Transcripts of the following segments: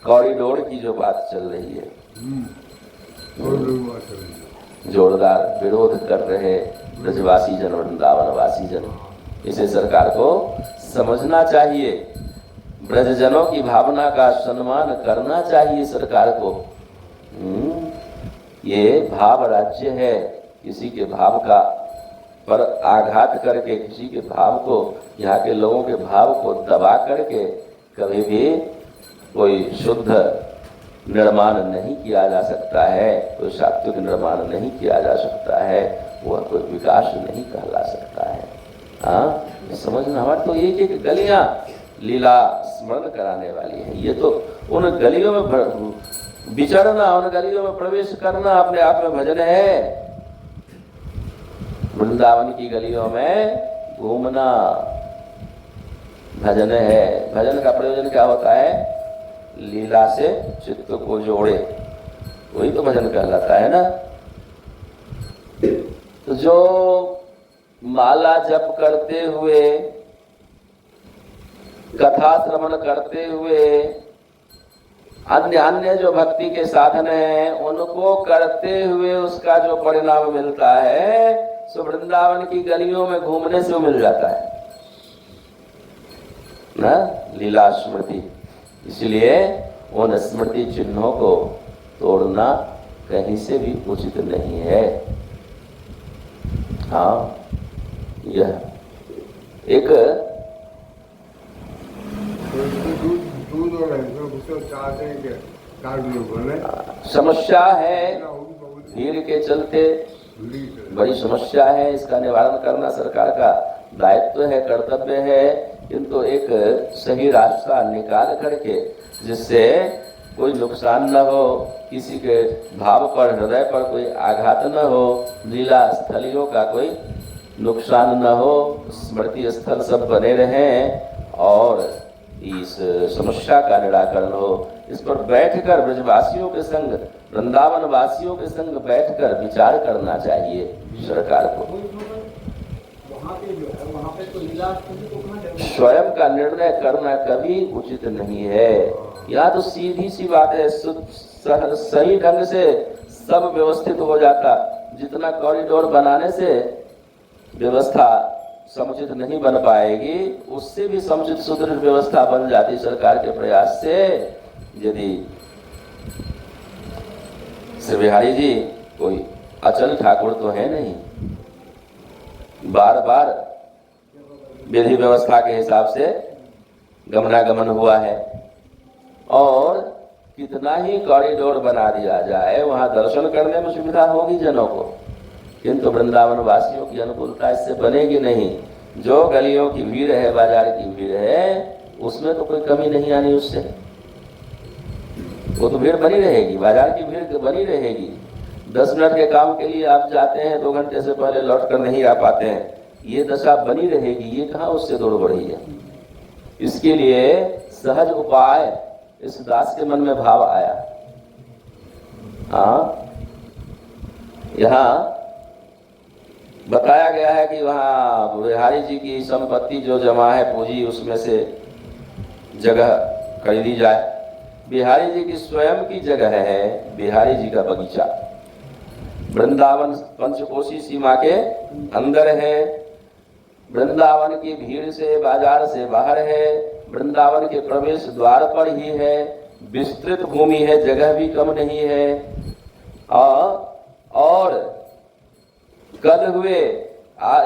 Corridor की जो बात चल रही है, जोरदार विरोध कर रहे ब्रजवासी जन, वृंदावनवासी जन, इसे सरकार को समझना चाहिए। ब्रजजनों की भावना का सम्मान करना चाहिए सरकार को। ये भाव राज्य है, किसी के भाव का पर आघात करके, किसी के भाव को, यहाँ के लोगों के भाव को दबा करके कभी भी कोई शुद्ध निर्माण नहीं किया जा सकता है, कोई सात्विक निर्माण नहीं किया जा सकता है, वह कोई विकास नहीं कहला सकता है। हाँ, समझना। हमारे तो एक एक गलियां लीला स्मरण कराने वाली है। ये तो उन गलियों में विचरना, उन गलियों में प्रवेश करना अपने आप में भजन है। वृंदावन की गलियों में घूमना भजन है। भजन का प्रयोजन क्या होता है? लीला से चित्त को जोड़े, वही तो भजन कहलाता है ना। तो जो माला जप करते हुए, कथा श्रवण करते हुए, अन्य अन्य जो भक्ति के साधन हैं उनको करते हुए उसका जो परिणाम मिलता है सो वृंदावन की गलियों में घूमने से मिल जाता है ना, लीला स्मृति। इसलिए उन स्मृति चिन्हों को तोड़ना कहीं से भी उचित नहीं है। हाँ, यह एक समस्या है, भीड़ के चलते बड़ी समस्या है। इसका निवारण करना सरकार का दायित्व है, कर्तव्य है, किंतु एक सही रास्ता निकाल करके जिससे कोई नुकसान न हो, किसी के भाव पर, हृदय पर कोई आघात न हो, लीला स्थलियों का कोई नुकसान न हो, स्मृति स्थल सब बने रहें और इस समस्या का निराकरण हो। इस पर बैठकर ब्रजवासियों के संग, वृंदावन वासियों के संग बैठकर विचार करना चाहिए सरकार को। स्वयं का निर्णय करना कभी उचित नहीं है। या तो सीधी सी बात है, सही ढंग से सब व्यवस्थित हो जाता। जितना कॉरिडोर बनाने से व्यवस्था समुचित नहीं बन पाएगी, उससे भी समुचित सुदृढ़ व्यवस्था बन जाती सरकार के प्रयास से। यदि श्री बिहारी जी कोई अचल ठाकुर तो है नहीं, बार बार विधि व्यवस्था के हिसाब से गमनागमन हुआ है और कितना ही कॉरिडोर बना दिया जाए, वहां दर्शन करने में सुविधा होगी जनों को, किंतु वृंदावन वासियों की अनुकूलता इससे बनेगी नहीं। जो गलियों की भीड़ है, बाजार की भीड़ है, उसमें तो कोई कमी नहीं आनी उससे, वो तो भीड़ बनी रहेगी, बाजार की भीड़ बनी रहेगी। 10 मिनट के काम के लिए आप जाते हैं, 2 घंटे से पहले लौट कर नहीं आ पाते हैं, ये दशा बनी रहेगी। ये कहाँ उससे दौड़ बढ़ी है। इसके लिए सहज उपाय इस दास के मन में भाव आया। हाँ, यहाँ बताया गया है कि वहाँ बिहारी जी की संपत्ति जो जमा है पूंजी, उसमें से जगह खरीदी जाए। बिहारी जी की स्वयं की जगह है, बिहारी जी का बगीचा वृंदावन पंचकोशी सीमा के अंदर है, वृंदावन की भीड़ से, बाजार से बाहर है, वृंदावन के प्रवेश द्वार पर ही है, विस्तृत भूमि है, जगह भी कम नहीं है। और कल हुए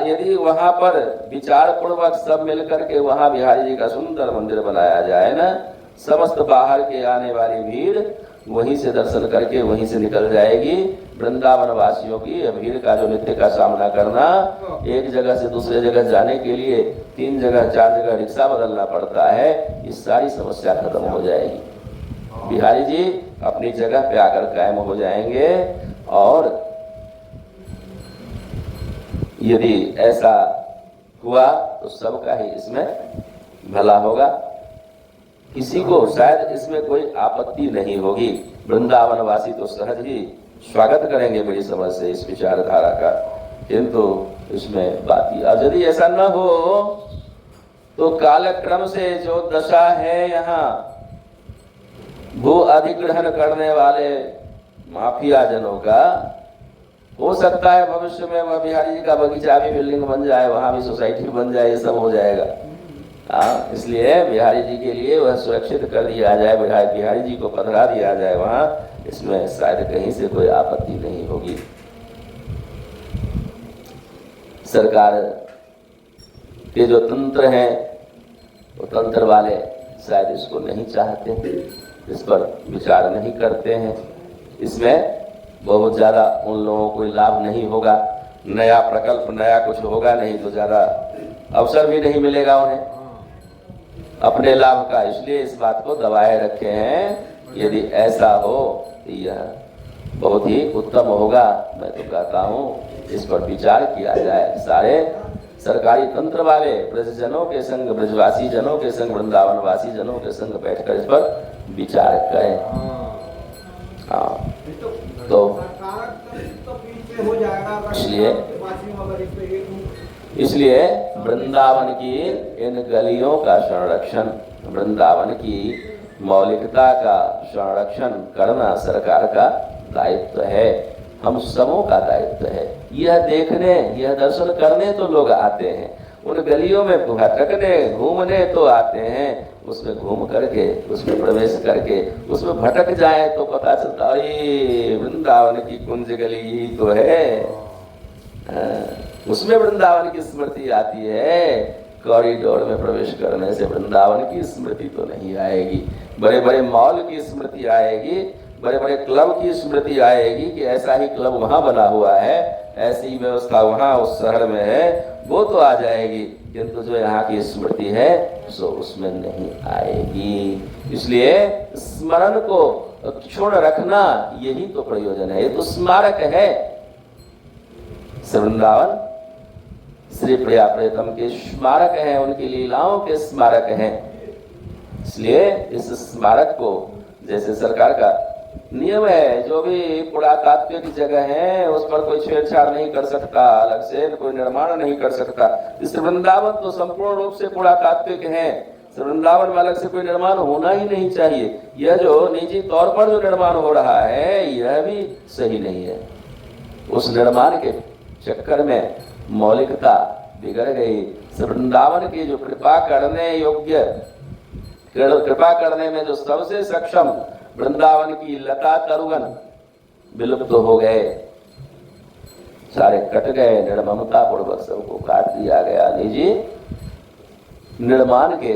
यदि वहां पर विचार पूर्वक सब मिलकर के वहां बिहारी जी का सुंदर मंदिर बनाया जाए ना, समस्त बाहर के आने वाली भीड़ वहीं से दर्शन करके वहीं से निकल जाएगी। वृंदावन वासियों की भीड़ का जो नित्य का सामना करना, एक जगह से दूसरे जगह जाने के लिए 3 जगह 4 जगह रिक्शा बदलना पड़ता है, ये सारी समस्या खत्म हो जाएगी। बिहारी जी अपनी जगह पे आकर कायम हो जाएंगे और यदि ऐसा हुआ तो सबका ही इसमें भला होगा, किसी को शायद इसमें कोई आपत्ति नहीं होगी। वृंदावन वासी तो सहज ही स्वागत करेंगे मेरी समझ से इस विचारधारा का, किंतु इसमें बात ही, और यदि ऐसा न हो तो कालक्रम से जो दशा है यहाँ भू अधिग्रहण करने वाले माफिया जनों का हो सकता है भविष्य में वह बिहारी जी का बगीचा भी बिल्डिंग बन जाए, वहां भी सोसाइटी बन जाए, ये सब हो जाएगा। इसलिए बिहारी जी के लिए वह सुरक्षित कर दिया जाए, बिहारी जी को पधरा दिया जाए वहां, इसमें शायद कहीं से कोई आपत्ति नहीं होगी। सरकार के जो तंत्र हैं वो तंत्र वाले शायद इसको नहीं चाहते, इस पर विचार नहीं करते हैं, इसमें बहुत ज़्यादा उन लोगों को लाभ नहीं होगा, नया प्रकल्प नया कुछ होगा नहीं, तो ज़्यादा अवसर भी नहीं मिलेगा उन्हें अपने लाभ का, इसलिए इस बात को दबाए रखे हैं। यदि ऐसा हो तो यह बहुत ही उत्तम होगा। मैं तो कहता हूँ इस पर विचार किया जाए, सारे सरकारी तंत्र वाले ब्रजजनों के संग, ब्रजवासी जनों के संग, वृंदावनवासी जनों के संग बैठकर इस पर विचार करें। हाँ, तो इसलिए वृंदावन की इन गलियों का संरक्षण, वृंदावन की मौलिकता का संरक्षण करना सरकार का दायित्व है, हम सबों का दायित्व है। यह देखने, यह दर्शन करने तो लोग आते हैं, उन गलियों में भटकने घूमने तो आते हैं, उसमें घूम करके, उसमें प्रवेश करके, उसमें भटक जाए तो पता चलता है वृंदावन की कुंज गली यही तो है। उसमें वृंदावन की स्मृति आती है, कॉरिडोर में प्रवेश करने से वृंदावन की स्मृति तो नहीं आएगी, बड़े बड़े मॉल की स्मृति आएगी, बड़े बड़े क्लब की स्मृति आएगी कि ऐसा ही क्लब वहाँ बना हुआ है, ऐसी व्यवस्था वहाँ उस शहर में है, वो तो आ जाएगी, किंतु जो यहाँ की स्मृति है सो उसमें नहीं आएगी। इसलिए स्मरण को क्षुण्ण रखना यही तो प्रयोजन है, ये तो स्मारक है। वृंदावन श्री प्रिया प्रियतम के स्मारक हैं, उनकी लीलाओं के स्मारक हैं। इसलिए इस स्मारक को, जैसे सरकार का नियम है, जो भी पुरातात्विक जगह है उस पर कोई छेड़छाड़ नहीं कर सकता, अलग से कोई निर्माण नहीं कर सकता। इस वृंदावन तो संपूर्ण रूप से पुरातात्विक है, वृंदावन में अलग से कोई निर्माण होना ही नहीं चाहिए। यह जो निजी तौर पर जो निर्माण हो रहा है यह भी सही नहीं है। उस निर्माण के चक्कर में मौलिकता बिगड़ गई। वृंदावन की जो कृपा करने योग्य, कृपा करने में जो सबसे सक्षम वृंदावन की लता तरुवन विलुप्त हो गए, सारे कट गए, निर्ममता पूर्वक सबको काट दिया गया। निजी निर्माण के,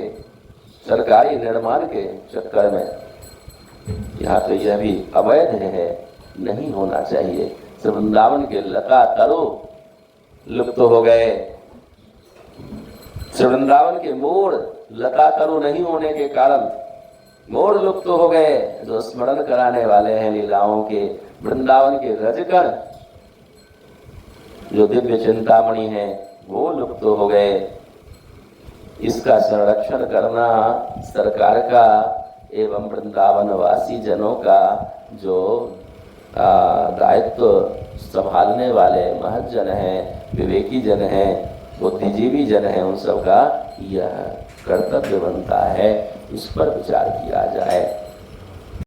सरकारी निर्माण के चक्कर में यहाँ तो यह भी अवैध है, नहीं होना चाहिए। वृंदावन के लता तरु लुप्त हो गए, वृंदावन के मोड़ लता तरु नहीं होने के कारण मोड़ लुप्त हो गए। जो स्मरण कराने वाले हैं लीलाओं के, वृंदावन के रजकण जो दिव्य चिंतामणि हैं वो लुप्त हो गए। इसका संरक्षण करना सरकार का एवं वृंदावन वासी जनों का जो दायित्व संभालने वाले महज्जन हैं, विवेकी जन हैं, बुद्धिजीवी जन हैं, उन सब का यह कर्तव्य बनता है। इस पर विचार किया जाए।